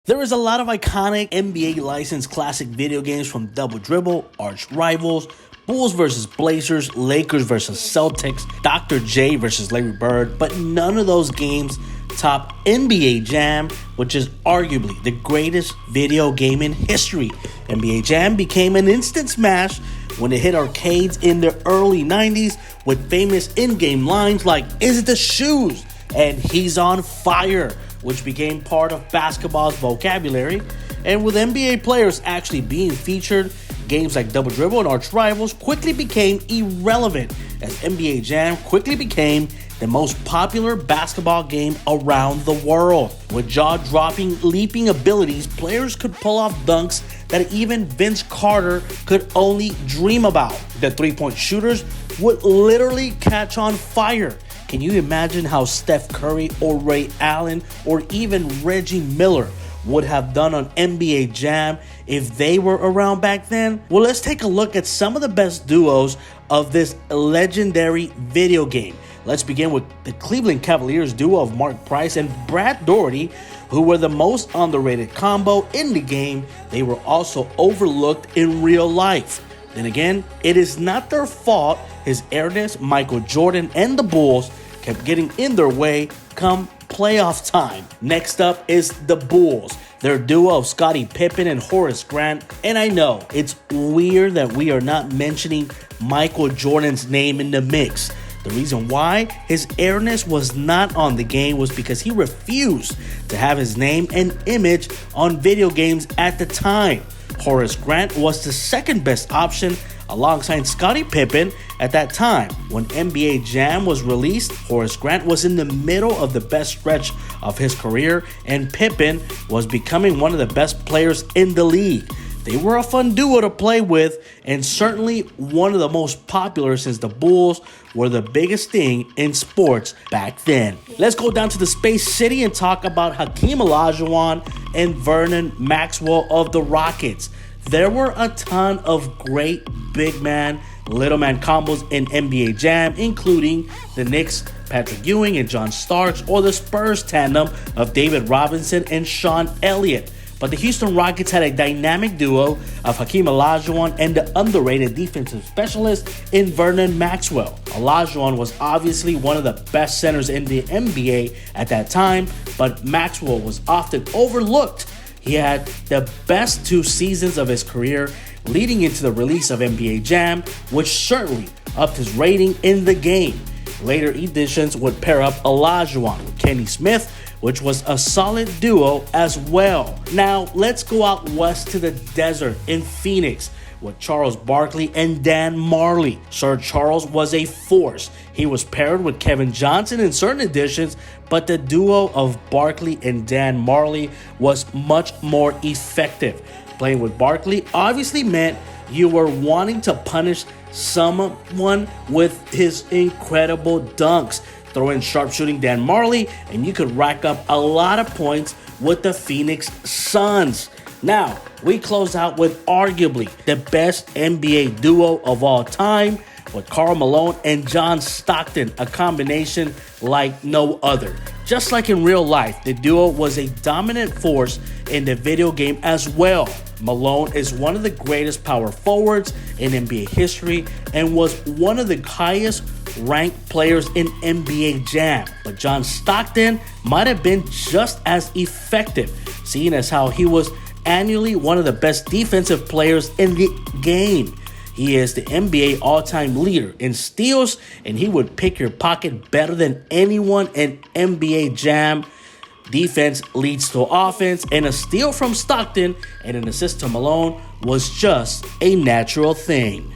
There is a lot of iconic NBA licensed classic video games from Double Dribble, Arch Rivals, Bulls vs. Blazers, Lakers vs. Celtics, Dr. J vs. Larry Bird, but none of those games top NBA Jam, which is arguably the greatest video game in history. NBA Jam became an instant smash when it hit arcades in the early 90s with famous in-game lines like, "Is it the shoes?" and "He's on fire," which became part of basketball's vocabulary. And with NBA players actually being featured, games like Double Dribble and Arch Rivals quickly became irrelevant as NBA Jam quickly became the most popular basketball game around the world. With jaw-dropping, leaping abilities, players could pull off dunks that even Vince Carter could only dream about. The three-point shooters would literally catch on fire. Can you imagine how Steph Curry or Ray Allen or even Reggie Miller would have done on NBA Jam if they were around back then? Well, let's take a look at some of the best duos of this legendary video game. Let's begin with the Cleveland Cavaliers duo of Mark Price and Brad Daugherty, who were the most underrated combo in the game. They were also overlooked in real life. Then again, it is not their fault His Airness, Michael Jordan, and the Bulls kept getting in their way come playoff time. Next up is the Bulls, their duo of Scottie Pippen and Horace Grant. And I know it's weird that we are not mentioning Michael Jordan's name in the mix. The reason why His Airness was not on the game was because he refused to have his name and image on video games at the time. Horace Grant was the second best option alongside Scottie Pippen at that time. When NBA Jam was released, Horace Grant was in the middle of the best stretch of his career, and Pippen was becoming one of the best players in the league. They were a fun duo to play with, and certainly one of the most popular since the Bulls were the biggest thing in sports back then. Let's go down to the Space City and talk about Hakeem Olajuwon and Vernon Maxwell of the Rockets. There were a ton of great big man, little man combos in NBA Jam, including the Knicks' Patrick Ewing and John Starks, or the Spurs tandem of David Robinson and Sean Elliott. But the Houston Rockets had a dynamic duo of Hakeem Olajuwon and the underrated defensive specialist in Vernon Maxwell. Olajuwon was obviously one of the best centers in the NBA at that time, but Maxwell was often overlooked. He had the best 2 seasons of his career leading into the release of NBA Jam, which certainly upped his rating in the game. Later editions would pair up Olajuwon with Kenny Smith, which was a solid duo as well. Now, let's go out west to the desert in Phoenix with Charles Barkley and Dan Marley. Sir Charles was a force. He was paired with Kevin Johnson in certain editions, but the duo of Barkley and Dan Marley was much more effective. Playing with Barkley obviously meant you were wanting to punish someone with his incredible dunks. Throw in sharpshooting Dan Marley, and you could rack up a lot of points with the Phoenix Suns. Now, we close out with arguably the best NBA duo of all time with Karl Malone and John Stockton, a combination like no other. Just like in real life, the duo was a dominant force in the video game as well. Malone is one of the greatest power forwards in NBA history and was one of the highest ranked players in NBA Jam. But John Stockton might have been just as effective, seeing as how he was annually one of the best defensive players in the game. He is the NBA all-time leader in steals, and he would pick your pocket better than anyone in NBA Jam. Defense leads to offense, and a steal from Stockton and an assist to Malone was just a natural thing.